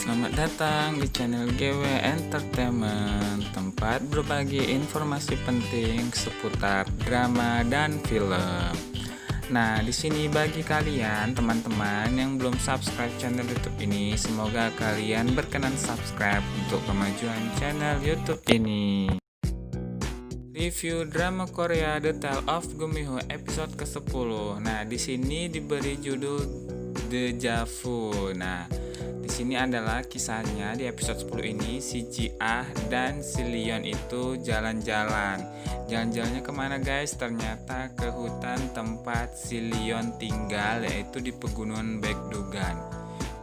Selamat datang di channel GW Entertainment, tempat berbagi informasi penting seputar drama dan film. Nah, di sini bagi kalian teman-teman yang belum subscribe channel YouTube ini, semoga kalian berkenan subscribe untuk kemajuan channel YouTube ini. Review drama Korea The Tale of Gumiho episode ke-10. Nah, di sini diberi judul Deja Vu. Nah, di sini adalah kisahnya di episode 10 ini si Ji-ah dan si Leon itu jalan-jalan. Jalan-jalannya kemana guys? Ternyata ke hutan tempat si Leon tinggal, yaitu di pegunungan Baekdugan.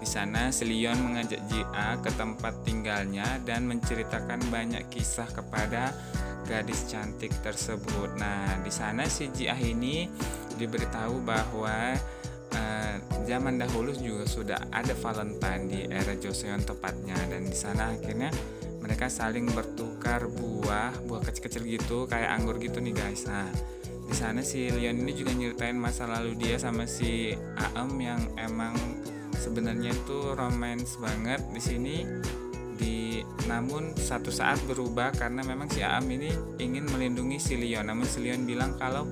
Di sana si Leon mengajak Ji-ah ke tempat tinggalnya dan menceritakan banyak kisah kepada gadis cantik tersebut. Nah, di sana si Ji-ah ini diberitahu bahwa zaman dahulu juga sudah ada Valentine di era Joseon tepatnya, dan di sana akhirnya mereka saling bertukar buah kecil-kecil gitu kayak anggur gitu nih guys. Nah, di sana si Leon ini juga nyeritain masa lalu dia sama si Aem yang emang sebenarnya itu romance banget di sini. Namun satu saat berubah karena memang si Aem ini ingin melindungi si Leon. Namun si Leon bilang kalau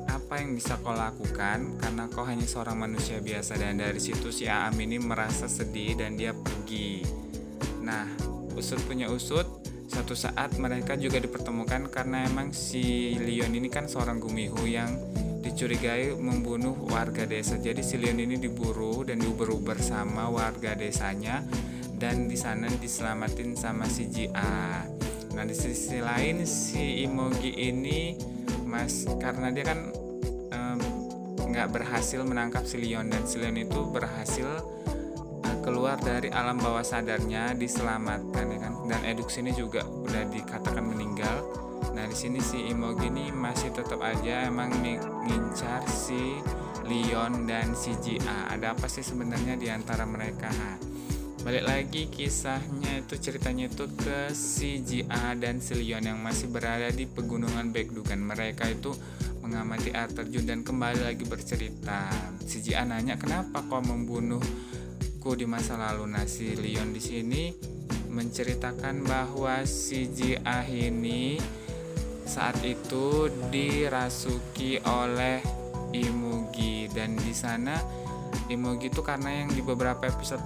apa yang bisa kau lakukan karena kau hanya seorang manusia biasa, dan dari situ si Aem ini merasa sedih dan dia pergi. Nah, usut punya usut, suatu saat mereka juga dipertemukan karena emang si Leon ini kan seorang Gumiho yang dicurigai membunuh warga desa. Jadi si Leon ini diburu dan diuber-uber sama warga desanya, dan di sana diselamatin sama si Ji-ah. Nah, di sisi lain si Imogi ini karena dia kan nggak berhasil menangkap si Leon, dan si Leon itu berhasil keluar dari alam bawah sadarnya, diselamatkan ya kan. Dan Eduk sini juga udah dikatakan meninggal. Nah, di sini si Imogi ini masih tetap aja emang ngincar si Leon dan si Ji-ah. Ada apa sih sebenarnya di antara mereka? Nah, balik lagi kisahnya itu, ceritanya itu ke si Ji-ah dan si Leon yang masih berada di pegunungan Baekdugan. Mereka itu mengamati air terjun dan kembali lagi bercerita. Si Ji-ah nanya, kenapa kau membunuhku di masa lalu? Nah, si Leon di sini menceritakan bahwa si Ji-ah ini saat itu dirasuki oleh Imogi, dan di sana Imogi itu karena yang di beberapa episode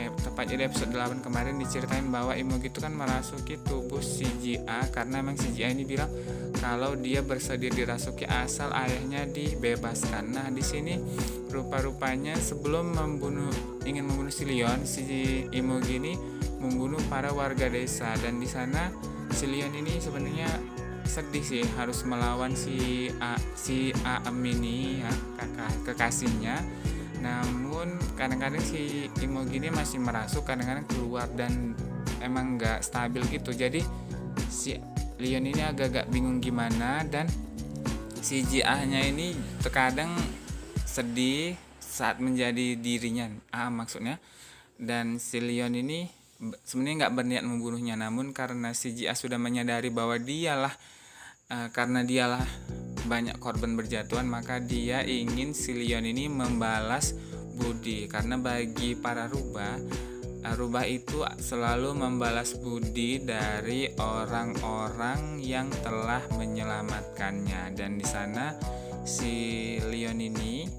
tepatnya di episode 8 kemarin diceritain bahwa Imogi itu kan merasuki tubuh si Ji-ah karena memang si Ji-ah ini bilang kalau dia bersedia dirasuki asal ayahnya dibebaskan. Nah, di sini rupa-rupanya sebelum ingin membunuh si Leon, si Imogi ini membunuh para warga desa, dan di sana si Leon ini sebenarnya sedih sih harus melawan si Aem ini ya, kekasihnya. Namun kadang-kadang si Imogi ini masih merasuk, kadang-kadang keluar, dan emang nggak stabil gitu. Jadi si Leon ini agak-agak bingung gimana, dan si Ji-ah-nya ini terkadang sedih saat menjadi dirinya maksudnya. Dan si Leon ini sebenarnya nggak berniat membunuhnya, namun karena si Ji-ah sudah menyadari bahwa karena dialah banyak korban berjatuhan, maka dia ingin si Leon ini membalas budi. Karena bagi para rubah itu selalu membalas budi dari orang-orang yang telah menyelamatkannya. Dan di sana si Leon ini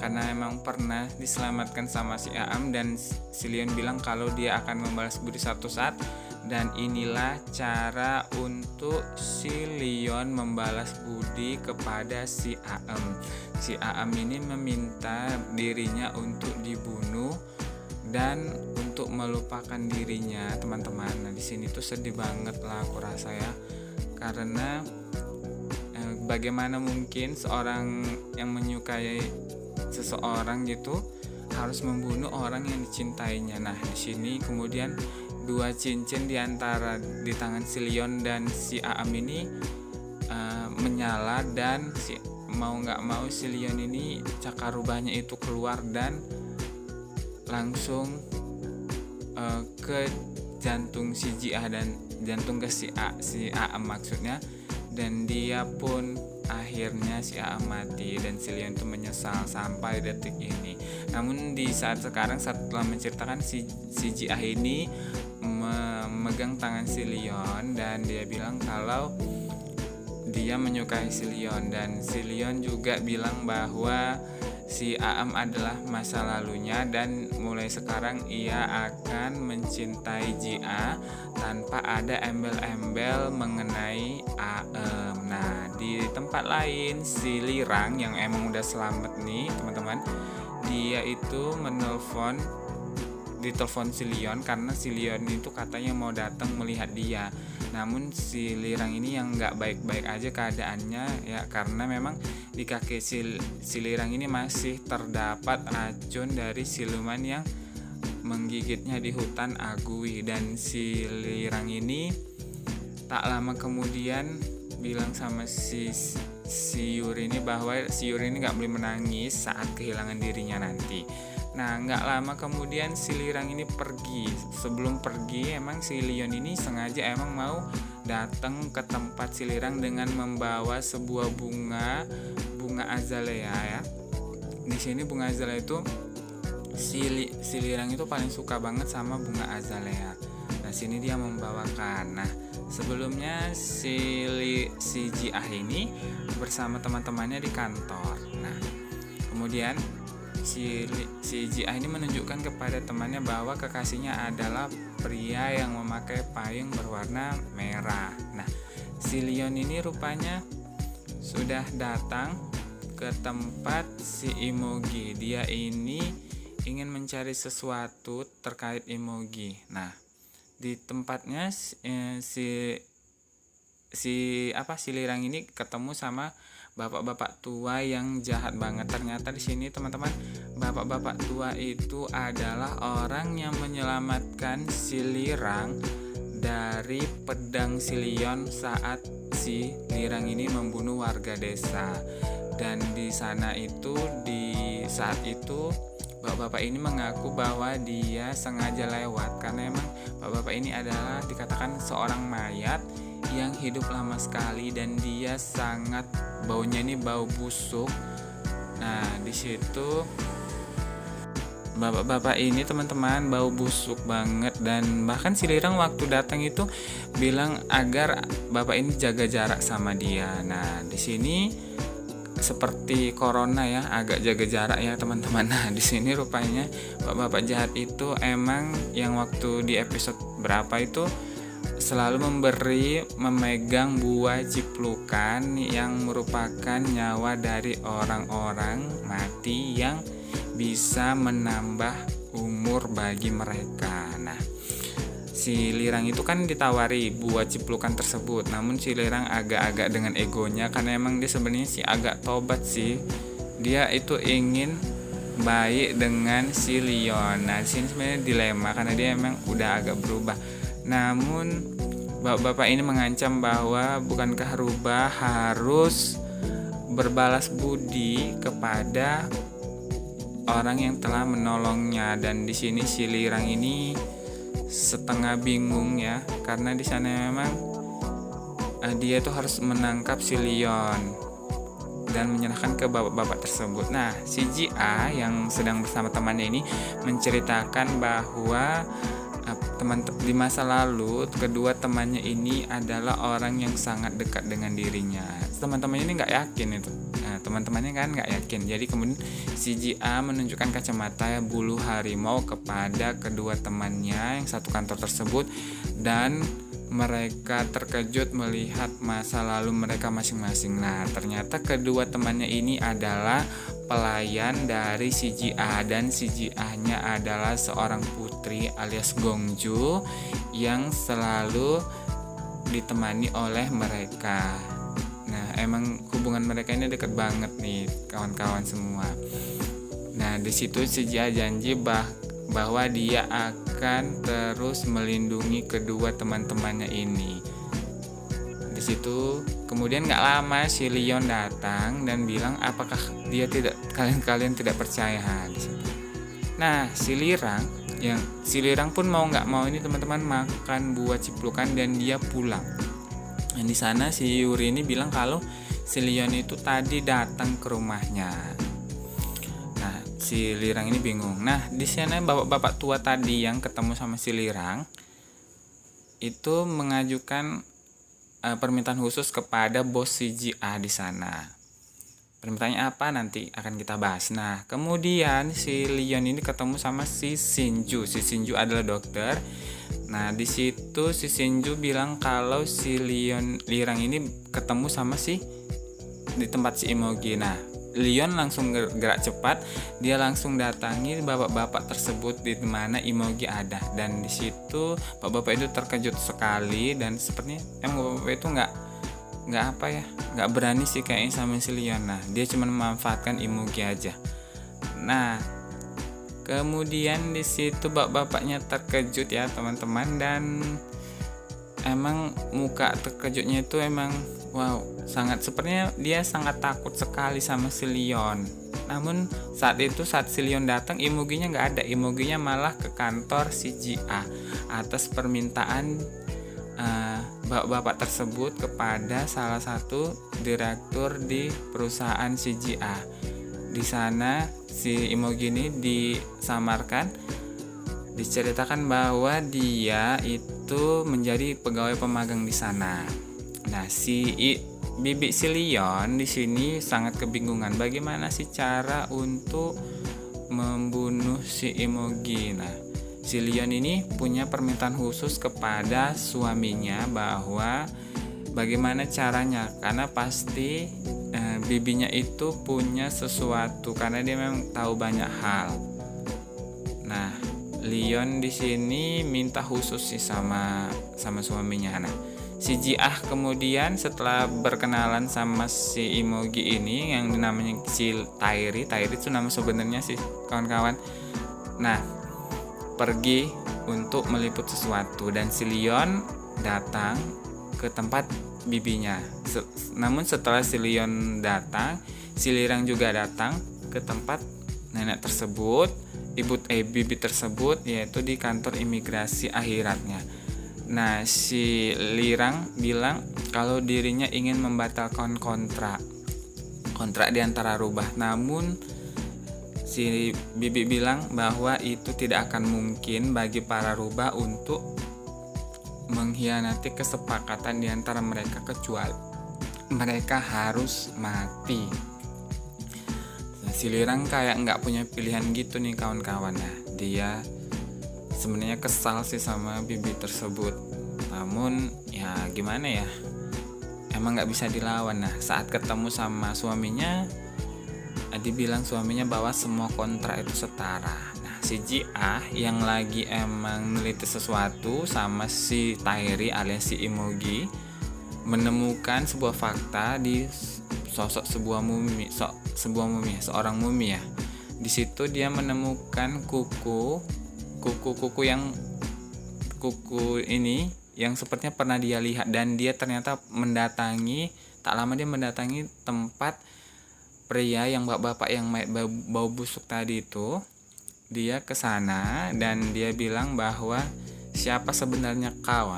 karena emang pernah diselamatkan sama si Aem, dan si Leon bilang kalau dia akan membalas budi suatu saat. Dan inilah cara untuk si Leon membalas budi kepada si Aem. Si Aem ini meminta dirinya untuk dibunuh dan untuk melupakan dirinya, teman-teman. Nah, di sini tuh sedih banget lah aku rasa ya. Karena bagaimana mungkin seorang yang menyukai seseorang gitu harus membunuh orang yang dicintainya. Nah, di sini kemudian dua cincin di tangan si Leon dan si Aem ini menyala, dan mau nggak mau si Leon ini cakar rubahnya itu keluar dan langsung ke jantung si Ji-ah dan jantung ke si Aem maksudnya, dan dia pun akhirnya si Aam mati dan si Leon itu menyesal sampai detik ini. Namun di saat sekarang setelah menceritakan si Ji Ah ini memegang tangan si Leon dan dia bilang kalau dia menyukai si Leon, dan si Leon juga bilang bahwa si Aam adalah masa lalunya dan mulai sekarang ia akan mencintai Ji Ah tanpa ada embel-embel mengenai Aam. Nah, di tempat lain si Lirang yang emang udah selamat nih teman-teman, dia itu ditelepon si Leon karena si Leon itu katanya mau datang melihat dia. Namun si Lirang ini yang nggak baik-baik aja keadaannya ya, karena memang di kaki si Lirang ini masih terdapat racun dari siluman yang menggigitnya di hutan Agui. Dan si Lirang ini tak lama kemudian bilang sama si Yuri ini bahwa si Yuri ini nggak boleh menangis saat kehilangan dirinya nanti. Nah, nggak lama kemudian si Lirang ini pergi. Sebelum pergi, emang si Leon ini sengaja emang mau datang ke tempat si Lirang dengan membawa sebuah bunga azalea ya. Di sini bunga azalea itu si Lirang itu paling suka banget sama bunga azalea. Nah, sini dia membawakan. Nah, sebelumnya si Ji Ah ini bersama teman-temannya di kantor. Nah, kemudian si Ji Ah ini menunjukkan kepada temannya bahwa kekasihnya adalah pria yang memakai payung berwarna merah. Nah, si Leon ini rupanya sudah datang ke tempat si Imogi. Dia ini ingin mencari sesuatu terkait Imogi. Nah, di tempatnya si Lirang ini ketemu sama bapak-bapak tua yang jahat banget. Ternyata di sini teman-teman, bapak-bapak tua itu adalah orang yang menyelamatkan si Lirang dari pedang si Leon saat si Lirang ini membunuh warga desa. Dan di sana itu, di saat itu bapak-bapak ini mengaku bahwa dia sengaja lewat karena emang bapak-bapak ini adalah dikatakan seorang mayat yang hidup lama sekali dan dia sangat baunya ini bau busuk. Nah, di situ bapak-bapak ini teman-teman bau busuk banget, dan bahkan si Lirang waktu datang itu bilang agar bapak ini jaga jarak sama dia. Nah, di sini seperti corona ya, agak jaga jarak ya teman-teman. Nah, di sini rupanya bapak-bapak jahat itu emang yang waktu di episode berapa itu selalu memegang buah ciplukan yang merupakan nyawa dari orang-orang mati yang bisa menambah umur bagi mereka. Nah, si Lirang itu kan ditawari buah ciplukan tersebut, namun si Lirang agak-agak dengan egonya karena emang dia sebenarnya sih agak tobat sih. Dia itu ingin baik dengan si Leon. Nah, di sini sebenarnya dilema karena dia emang udah agak berubah. Namun bapak-bapak ini mengancam bahwa bukankah rubah harus berbalas budi kepada orang yang telah menolongnya. Dan di sini si Lirang ini setengah bingung ya, karena di sana memang dia itu harus menangkap si Leon dan menyerahkan ke bapak-bapak tersebut. Nah, si Ji Ah yang sedang bersama temannya ini menceritakan bahwa di masa lalu kedua temannya ini adalah orang yang sangat dekat dengan dirinya. Teman-temannya ini nggak yakin itu. Nah, teman-temannya kan nggak yakin. Jadi kemudian si Ji Ah menunjukkan kacamata bulu harimau kepada kedua temannya yang satu kantor tersebut, dan mereka terkejut melihat masa lalu mereka masing-masing. Nah, ternyata kedua temannya ini adalah pelayan dari si Ji Ah, dan si Ji Ah-nya adalah seorang putri alias Gongju yang selalu ditemani oleh mereka. Nah, emang hubungan mereka ini dekat banget nih kawan-kawan semua. Nah, di situ si Ji Ah janji bahwa dia akan terus melindungi kedua teman-temannya ini. Di situ kemudian nggak lama si Leon datang dan bilang apakah kalian tidak percaya di situ. Nah, si Lirang pun mau nggak mau ini teman-teman makan buah ciplukan dan dia pulang. Dan di sana si Yuri ini bilang kalau si Leon itu tadi datang ke rumahnya. Nah, si Lirang ini bingung. Nah, di sana bapak-bapak tua tadi yang ketemu sama si Lirang itu mengajukan permintaan khusus kepada bos CGA di sana. Permintaannya apa nanti akan kita bahas. Nah, kemudian si Leon ini ketemu sama si Shinju. Si Shinju adalah dokter. Nah, di situ si Shinju bilang kalau si Lirang ini ketemu sama di tempat si Imogi. Nah, Leon langsung gerak cepat, dia langsung datangi bapak-bapak tersebut di mana Imogi ada. Dan di situ bapak-bapak itu terkejut sekali dan sepertinya bapak-bapak itu nggak berani sih kayaknya sama si Leon. Nah, dia cuma memanfaatkan Imogi aja. Nah, kemudian di situ bapak-bapaknya terkejut ya teman-teman, dan emang muka terkejutnya itu emang wow, sepertinya dia sangat takut sekali sama si Leon. Namun saat si Leon datang, Imoginya nggak ada. Imoginya malah ke kantor CGA atas permintaan bapak-bapak tersebut kepada salah satu direktur di perusahaan CGA. Di sana si Imogi ini diceritakan bahwa dia itu menjadi pegawai pemagang di sana. Nah, bibi si Leon di sini sangat kebingungan bagaimana sih cara untuk membunuh si Imogi. Nah, si Leon ini punya permintaan khusus kepada suaminya bahwa bagaimana caranya, karena pasti bibinya itu punya sesuatu karena dia memang tahu banyak hal. Nah, Leon di sini minta khusus sih sama suaminya. Nah, si Jiah kemudian setelah berkenalan sama si Imogi ini yang namanya si Tairi itu nama sebenarnya sih kawan-kawan. Nah, pergi untuk meliput sesuatu dan si Leon datang ke tempat bibinya. Namun setelah si Leon datang, si Lirang juga datang ke tempat nenek tersebut, bibi tersebut, yaitu di kantor imigrasi akhiratnya. Nah, si Lirang bilang kalau dirinya ingin membatalkan kontrak di antara rubah. Namun si bibi bilang bahwa itu tidak akan mungkin bagi para rubah untuk mengkhianati kesepakatan di antara mereka kecuali mereka harus mati. Nah, si Lirang kayak nggak punya pilihan gitu nih kawan-kawan. Nah, dia sebenarnya kesal sih sama bibi tersebut. Namun ya gimana ya, emang nggak bisa dilawan. Nah, saat ketemu sama suaminya, dibilang suaminya bahwa semua kontrak itu setara. Nah, si Jiah yang lagi emang meneliti sesuatu sama si Tairi alias si Imogi menemukan sebuah fakta di sosok seorang mumi ya. Di situ dia menemukan kuku ini yang sepertinya pernah dia lihat, dan dia ternyata tak lama dia mendatangi tempat pria yang bapak-bapak yang bau busuk tadi itu. Dia ke sana dan dia bilang bahwa siapa sebenarnya kau?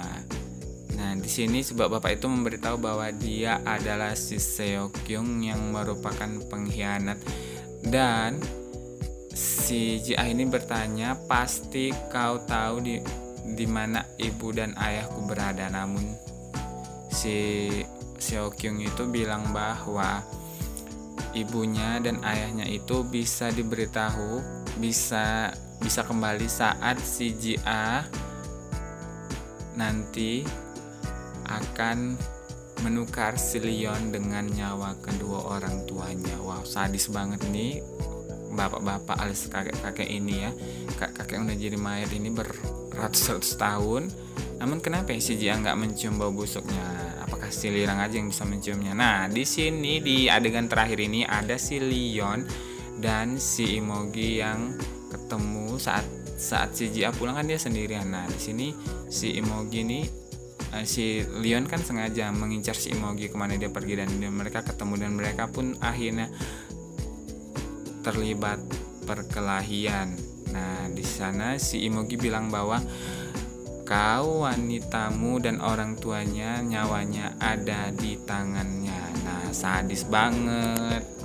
Nah, di sini si bapak itu memberitahu bahwa dia adalah si Seokyung yang merupakan pengkhianat. Dan si Jiah ini bertanya, pasti kau tahu di mana ibu dan ayahku berada. Namun si Seokyung itu bilang bahwa ibunya dan ayahnya itu bisa diberitahu, bisa kembali saat si Jiah nanti akan menukar si Leon dengan nyawa kedua orang tuanya. Wow, sadis banget nih bapak-bapak alias kakek-kakek ini ya. Kakek udah jadi mayat ini beratus-ratus tahun. Namun kenapa si Jiah nggak mencium bau busuknya? Apakah si Lirang aja yang bisa menciumnya? Nah, di sini di adegan terakhir ini ada si Leon dan si Imogi yang ketemu saat si Jiah pulang, kan dia sendirian. Nah, di sini si Imogi ini si Leon kan sengaja mengincar si Imogi kemana dia pergi, dan mereka ketemu dan mereka pun akhirnya terlibat perkelahian. Nah, di sana si Imogi bilang bahwa kau wanitamu dan orang tuanya nyawanya ada di tangannya. Nah, sadis banget.